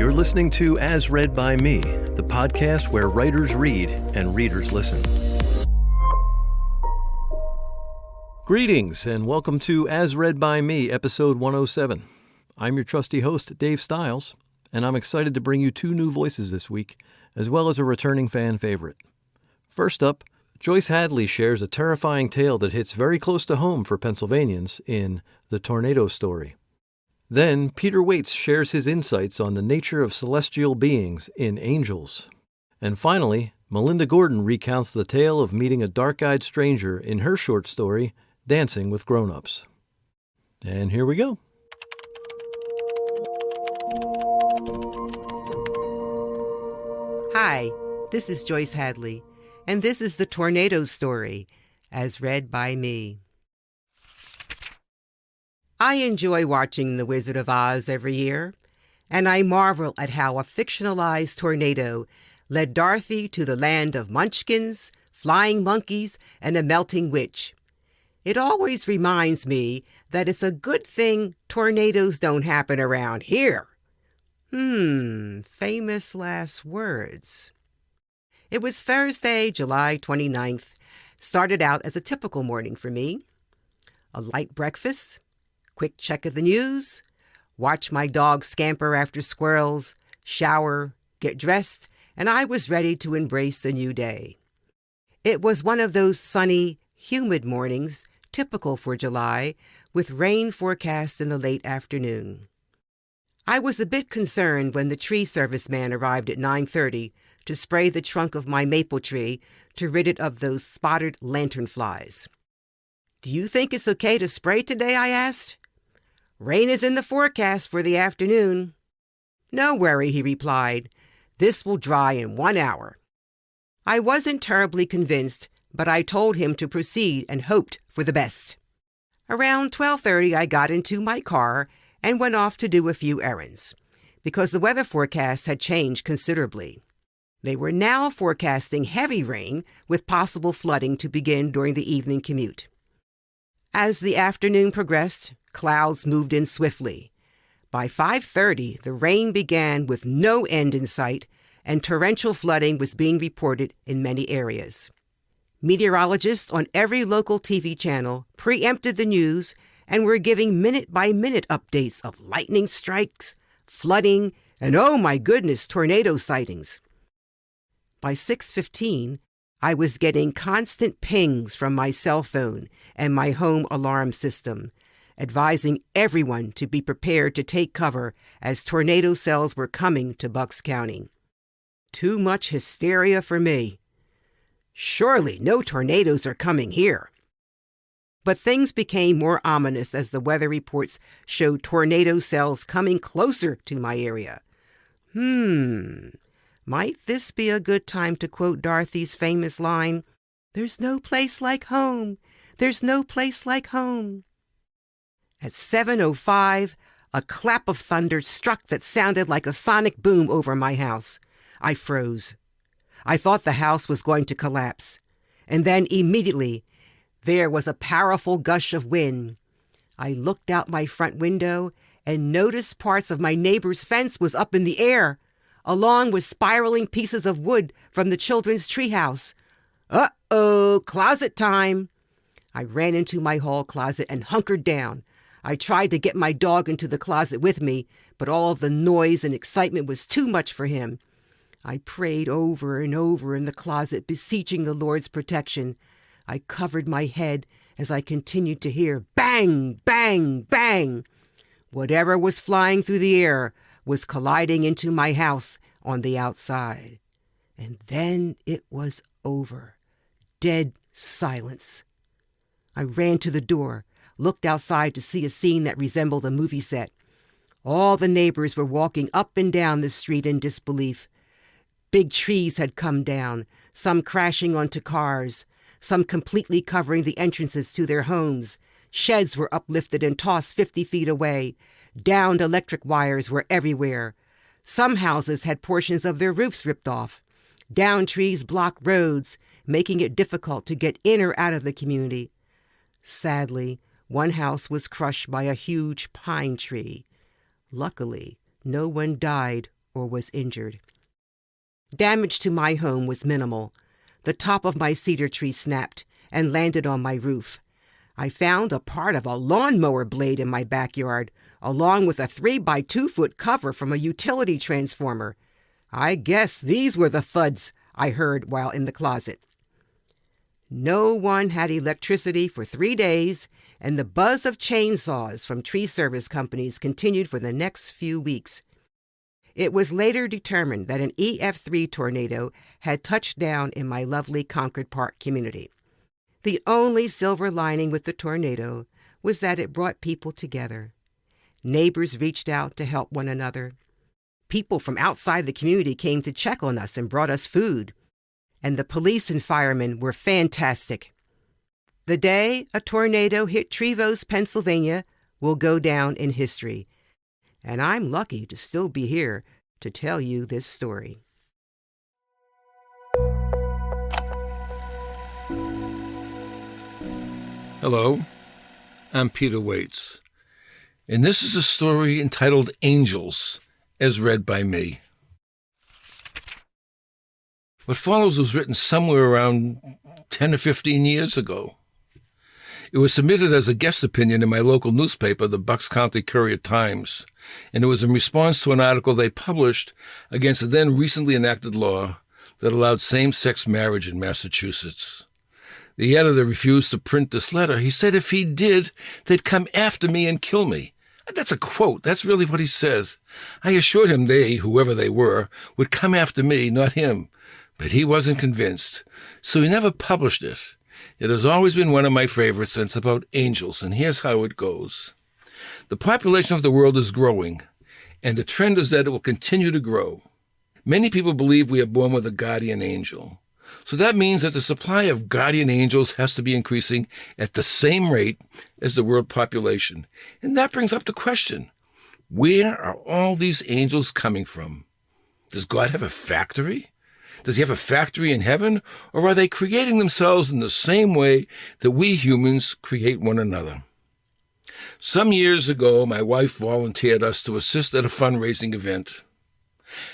You're listening to As Read by Me, the podcast where writers read and readers listen. Greetings and welcome to As Read by Me, episode 107. I'm your trusty host, Dave Stiles, and I'm excited to bring you two new voices this week, as well as a returning fan favorite. First up, Joyce Hadley shares a terrifying tale that hits very close to home for Pennsylvanians in The Tornado Story. Then, Peter Waitze shares his insights on the nature of celestial beings in Angels. And finally, Melinda Gordan recounts the tale of meeting a dark-eyed stranger in her short story, Dancing with Grownups. And here we go. Hi, this is Joyce Hadley, and this is The Tornado Story, as read by me. I enjoy watching The Wizard of Oz every year, and I marvel at how a fictionalized tornado led Dorothy to the land of munchkins, flying monkeys, and a melting witch. It always reminds me that it's a good thing tornadoes don't happen around here. Famous last words. It was Thursday, July 29th. Started out as a typical morning for me. A light breakfast, quick check of the news, watch my dog scamper after squirrels, shower, get dressed, and I was ready to embrace a new day. It was one of those sunny, humid mornings, typical for July, with rain forecast in the late afternoon. I was a bit concerned when the tree service man arrived at 9:30 to spray the trunk of my maple tree to rid it of those spotted lanternflies. "Do you think it's okay to spray today?" I asked. "Rain is in the forecast for the afternoon." "No worry," he replied. "This will dry in 1 hour." I wasn't terribly convinced, but I told him to proceed and hoped for the best. Around 12:30, I got into my car and went off to do a few errands, because the weather forecast had changed considerably. They were now forecasting heavy rain with possible flooding to begin during the evening commute. As the afternoon progressed, clouds moved in swiftly. By 5:30, the rain began with no end in sight, and torrential flooding was being reported in many areas. Meteorologists on every local TV channel preempted the news and were giving minute-by-minute updates of lightning strikes, flooding, and oh my goodness, tornado sightings. By 6:15, I was getting constant pings from my cell phone and my home alarm system, advising everyone to be prepared to take cover as tornado cells were coming to Bucks County. Too much hysteria for me. Surely no tornadoes are coming here. But things became more ominous as the weather reports showed tornado cells coming closer to my area. Might this be a good time to quote Dorothy's famous line, "There's no place like home. There's no place like home." At 7:05, a clap of thunder struck that sounded like a sonic boom over my house. I froze. I thought the house was going to collapse. And then immediately, there was a powerful gush of wind. I looked out my front window and noticed parts of my neighbor's fence was up in the air, along with spiraling pieces of wood from the children's treehouse. Uh-oh, closet time. I ran into my hall closet and hunkered down. I tried to get my dog into the closet with me, but all of the noise and excitement was too much for him. I prayed over and over in the closet, beseeching the Lord's protection. I covered my head as I continued to hear bang, bang, bang. Whatever was flying through the air was colliding into my house on the outside. And then it was over. Dead silence. I ran to the door, looked outside to see a scene that resembled a movie set. All the neighbors were walking up and down the street in disbelief. Big trees had come down, some crashing onto cars, some completely covering the entrances to their homes. Sheds were uplifted and tossed 50 feet away. Downed electric wires were everywhere. Some houses had portions of their roofs ripped off. Downed trees blocked roads, making it difficult to get in or out of the community. Sadly, one house was crushed by a huge pine tree. Luckily, no one died or was injured. Damage to my home was minimal. The top of my cedar tree snapped and landed on my roof. I found a part of a lawnmower blade in my backyard, along with a 3-by-2-foot cover from a utility transformer. I guess these were the thuds I heard while in the closet. No one had electricity for 3 days, and the buzz of chainsaws from tree service companies continued for the next few weeks. It was later determined that an EF3 tornado had touched down in my lovely Concord Park community. The only silver lining with the tornado was that it brought people together. Neighbors reached out to help one another. People from outside the community came to check on us and brought us food. And the police and firemen were fantastic. The day a tornado hit Trevose, Pennsylvania, will go down in history. And I'm lucky to still be here to tell you this story. Hello, I'm Peter Waitze, and this is a story entitled Angels, as read by me. What follows was written somewhere around 10 or 15 years ago. It was submitted as a guest opinion in my local newspaper, the Bucks County Courier-Times, and it was in response to an article they published against a then recently enacted law that allowed same-sex marriage in Massachusetts. The editor refused to print this letter. He said if he did, they'd come after me and kill me. That's a quote. That's really what he said. I assured him they, whoever they were, would come after me, not him. But he wasn't convinced, so he never published it. It has always been one of my favorites, and it's about angels, and here's how it goes. The population of the world is growing, and the trend is that it will continue to grow. Many people believe we are born with a guardian angel. So that means that the supply of guardian angels has to be increasing at the same rate as the world population. And that brings up the question, where are all these angels coming from? Does God have a factory? Does he have a factory in heaven? Or are they creating themselves in the same way that we humans create one another? Some years ago, my wife volunteered us to assist at a fundraising event.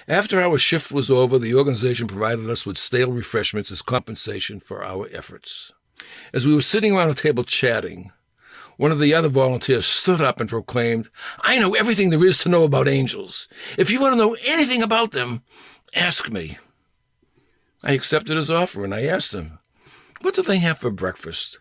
After our shift was over, the organization provided us with stale refreshments as compensation for our efforts. As we were sitting around a table chatting, one of the other volunteers stood up and proclaimed, "I know everything there is to know about angels. If you want to know anything about them, ask me." I accepted his offer and I asked him, "What do they have for breakfast?"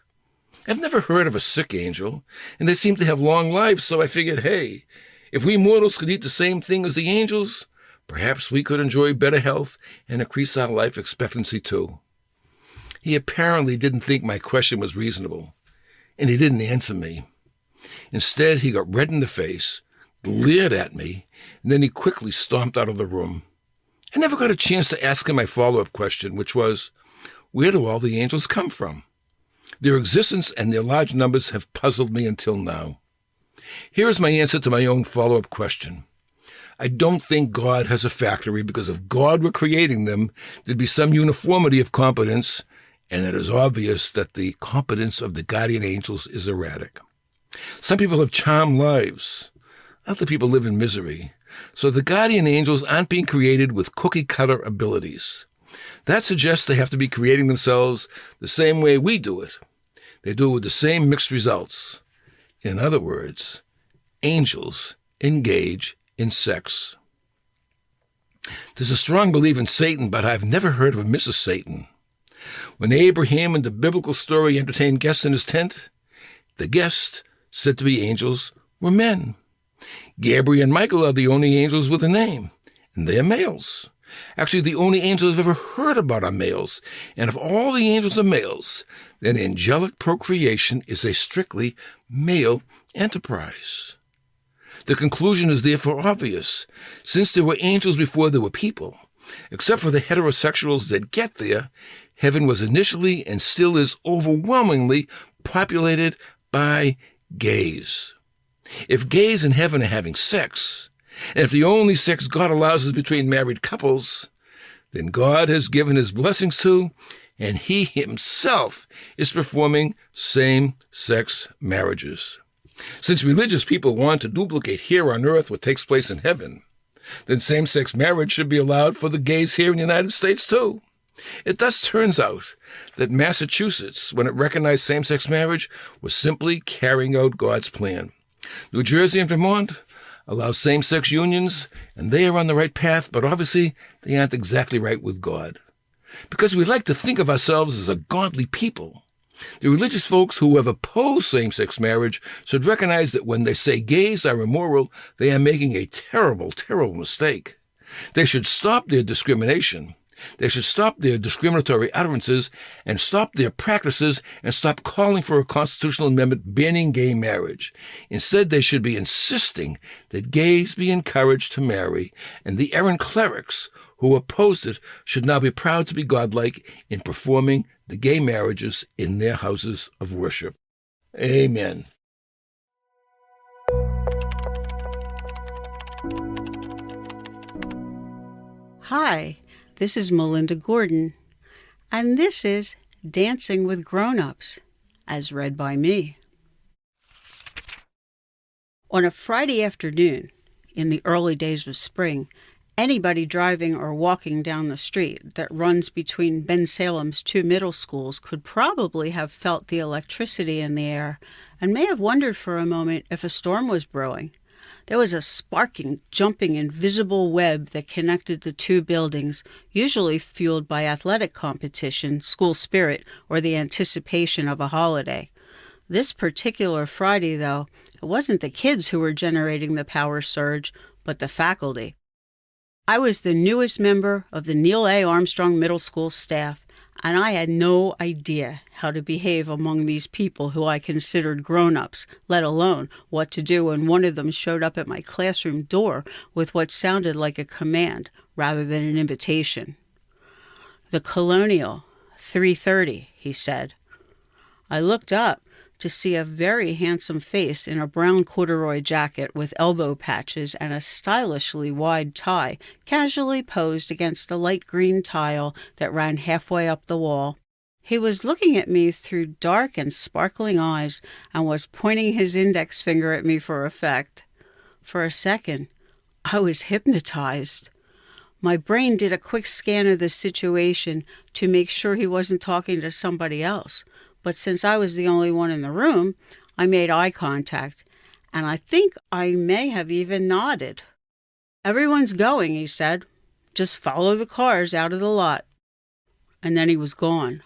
I've never heard of a sick angel, and they seem to have long lives, so I figured, hey, if we mortals could eat the same thing as the angels, perhaps we could enjoy better health and increase our life expectancy too. He apparently didn't think my question was reasonable, and he didn't answer me. Instead, he got red in the face, glared at me, and then he quickly stomped out of the room. I never got a chance to ask him my follow-up question, which was, where do all the angels come from? Their existence and their large numbers have puzzled me until now. Here is my answer to my own follow-up question. I don't think God has a factory, because if God were creating them, there'd be some uniformity of competence, and it is obvious that the competence of the guardian angels is erratic. Some people have charmed lives. Other people live in misery. So the guardian angels aren't being created with cookie-cutter abilities. That suggests they have to be creating themselves the same way we do it. They do it with the same mixed results. In other words, angels engage in sex. There's a strong belief in Satan, but I've never heard of a Mrs. Satan. When Abraham in the biblical story entertained guests in his tent, the guests, said to be angels, were men. Gabriel and Michael are the only angels with a name, and they are males. Actually, the only angels I've ever heard about are males, and if all the angels are males, then angelic procreation is a strictly male enterprise. The conclusion is therefore obvious. Since there were angels before there were people, except for the heterosexuals that get there, heaven was initially and still is overwhelmingly populated by gays. If gays in heaven are having sex, and if the only sex God allows is between married couples, then God has given his blessings to, and he himself is performing same-sex marriages. Since religious people want to duplicate here on earth what takes place in heaven, then same-sex marriage should be allowed for the gays here in the United States, too. It thus turns out that Massachusetts, when it recognized same-sex marriage, was simply carrying out God's plan. New Jersey and Vermont allow same-sex unions, and they are on the right path, but obviously they aren't exactly right with God. Because we like to think of ourselves as a godly people, the religious folks who have opposed same-sex marriage should recognize that when they say gays are immoral, they are making a terrible, terrible mistake. They should stop their discrimination. They should stop their discriminatory utterances and stop their practices and stop calling for a constitutional amendment banning gay marriage. Instead, they should be insisting that gays be encouraged to marry, and the errant clerics who opposed it should now be proud to be godlike in performing the gay marriages in their houses of worship. Amen. Hi, this is Melinda Gordan, and this is Dancing with Grownups, as read by me. On a Friday afternoon, in the early days of spring, anybody driving or walking down the street that runs between Bensalem's two middle schools could probably have felt the electricity in the air and may have wondered for a moment if a storm was brewing. There was a sparking, jumping, invisible web that connected the two buildings, usually fueled by athletic competition, school spirit, or the anticipation of a holiday. This particular Friday, though, it wasn't the kids who were generating the power surge, but the faculty. I was the newest member of the Neil A. Armstrong Middle School staff, and I had no idea how to behave among these people who I considered grown-ups, let alone what to do when one of them showed up at my classroom door with what sounded like a command rather than an invitation. "The Colonial, 3:30, he said. I looked up to see a very handsome face in a brown corduroy jacket with elbow patches and a stylishly wide tie casually posed against the light green tile that ran halfway up the wall. He was looking at me through dark and sparkling eyes and was pointing his index finger at me for effect. For a second, I was hypnotized. My brain did a quick scan of the situation to make sure he wasn't talking to somebody else. But since I was the only one in the room, I made eye contact, and I think I may have even nodded. "Everyone's going," he said. "Just follow the cars out of the lot." And then he was gone.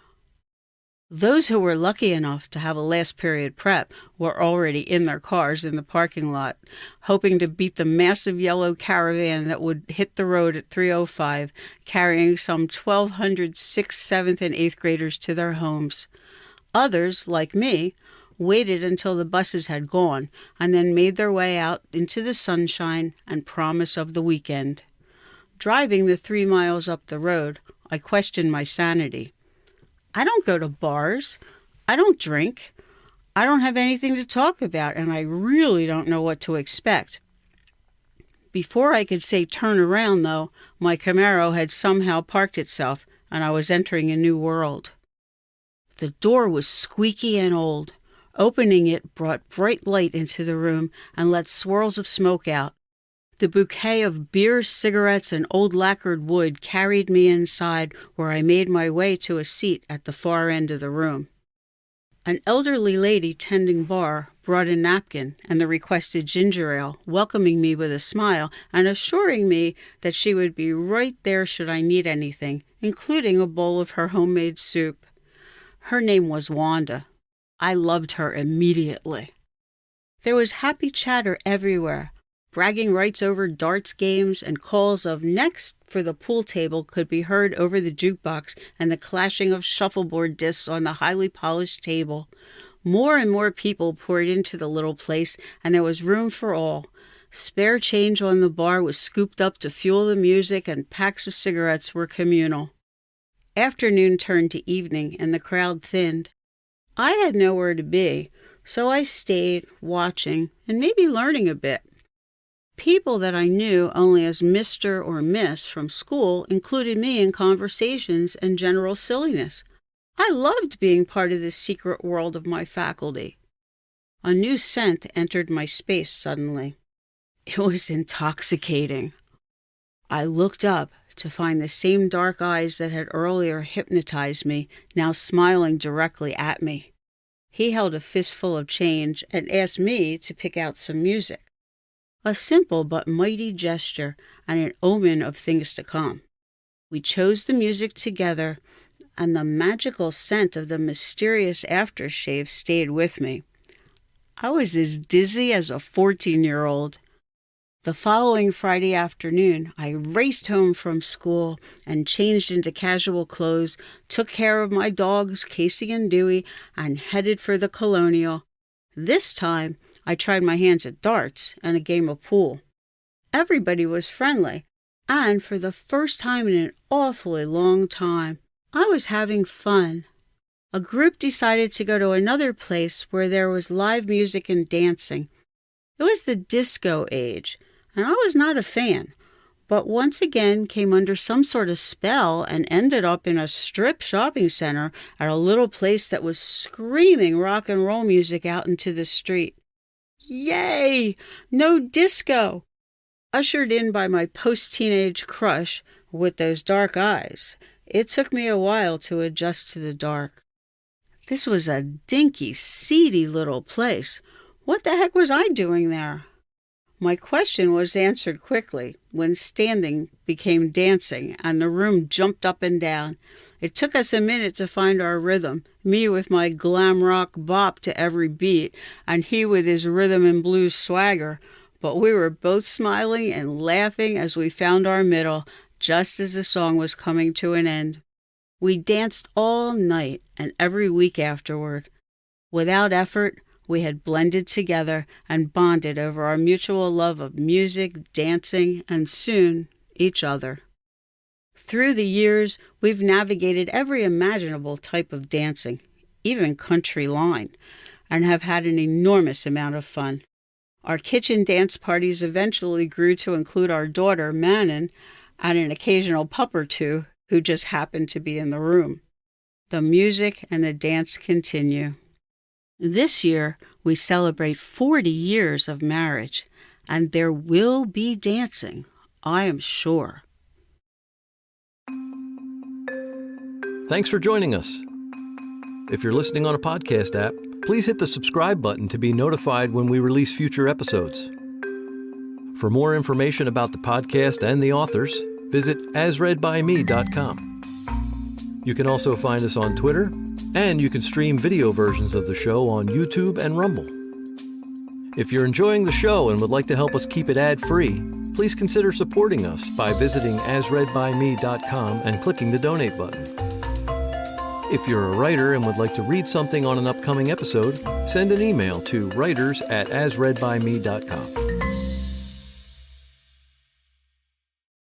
Those who were lucky enough to have a last period prep were already in their cars in the parking lot, hoping to beat the massive yellow caravan that would hit the road at 3:05, carrying some 1,200 6th, 7th, and 8th graders to their homes. Others, like me, waited until the buses had gone and then made their way out into the sunshine and promise of the weekend. Driving the 3 miles up the road, I questioned my sanity. I don't go to bars. I don't drink. I don't have anything to talk about, and I really don't know what to expect. Before I could say turn around, though, my Camaro had somehow parked itself, and I was entering a new world. The door was squeaky and old. Opening it brought bright light into the room and let swirls of smoke out. The bouquet of beer, cigarettes, and old lacquered wood carried me inside, where I made my way to a seat at the far end of the room. An elderly lady tending bar brought a napkin and the requested ginger ale, welcoming me with a smile and assuring me that she would be right there should I need anything, including a bowl of her homemade soup. Her name was Wanda. I loved her immediately. There was happy chatter everywhere. Bragging rights over darts games and calls of next for the pool table could be heard over the jukebox and the clashing of shuffleboard discs on the highly polished table. More and more people poured into the little place, and there was room for all. Spare change on the bar was scooped up to fuel the music, and packs of cigarettes were communal. Afternoon turned to evening, and the crowd thinned. I had nowhere to be, so I stayed, watching, and maybe learning a bit. People that I knew only as Mr. or Miss from school included me in conversations and general silliness. I loved being part of this secret world of my faculty. A new scent entered my space suddenly. It was intoxicating. I looked up to find the same dark eyes that had earlier hypnotized me now smiling directly at me. He held a fistful of change and asked me to pick out some music. A simple but mighty gesture and an omen of things to come. We chose the music together, and the magical scent of the mysterious aftershave stayed with me. I was as dizzy as a 14-year-old. The following Friday afternoon, I raced home from school and changed into casual clothes, took care of my dogs, Casey and Dewey, and headed for the Colonial. This time, I tried my hands at darts and a game of pool. Everybody was friendly, and for the first time in an awfully long time, I was having fun. A group decided to go to another place where there was live music and dancing. It was the disco age, and I was not a fan, but once again came under some sort of spell and ended up in a strip shopping center at a little place that was screaming rock and roll music out into the street. Yay! No disco! Ushered in by my post-teenage crush with those dark eyes, it took me a while to adjust to the dark. This was a dinky, seedy little place. What the heck was I doing there? My question was answered quickly when standing became dancing and the room jumped up and down. It took us a minute to find our rhythm, me with my glam rock bop to every beat and he with his rhythm and blues swagger, but we were both smiling and laughing as we found our middle just as the song was coming to an end. We danced all night and every week afterward. Without effort, we had blended together and bonded over our mutual love of music, dancing, and soon, each other. Through the years, we've navigated every imaginable type of dancing, even country line, and have had an enormous amount of fun. Our kitchen dance parties eventually grew to include our daughter, Manon, and an occasional pup or two who just happened to be in the room. The music and the dance continue. This year, we celebrate 40 years of marriage, and there will be dancing, I am sure. Thanks for joining us. If you're listening on a podcast app, please hit the subscribe button to be notified when we release future episodes. For more information about the podcast and the authors, visit asreadbyme.com. You can also find us on Twitter, and you can stream video versions of the show on YouTube and Rumble. If you're enjoying the show and would like to help us keep it ad-free, please consider supporting us by visiting asreadbyme.com and clicking the donate button. If you're a writer and would like to read something on an upcoming episode, send an email to writers@asreadbyme.com.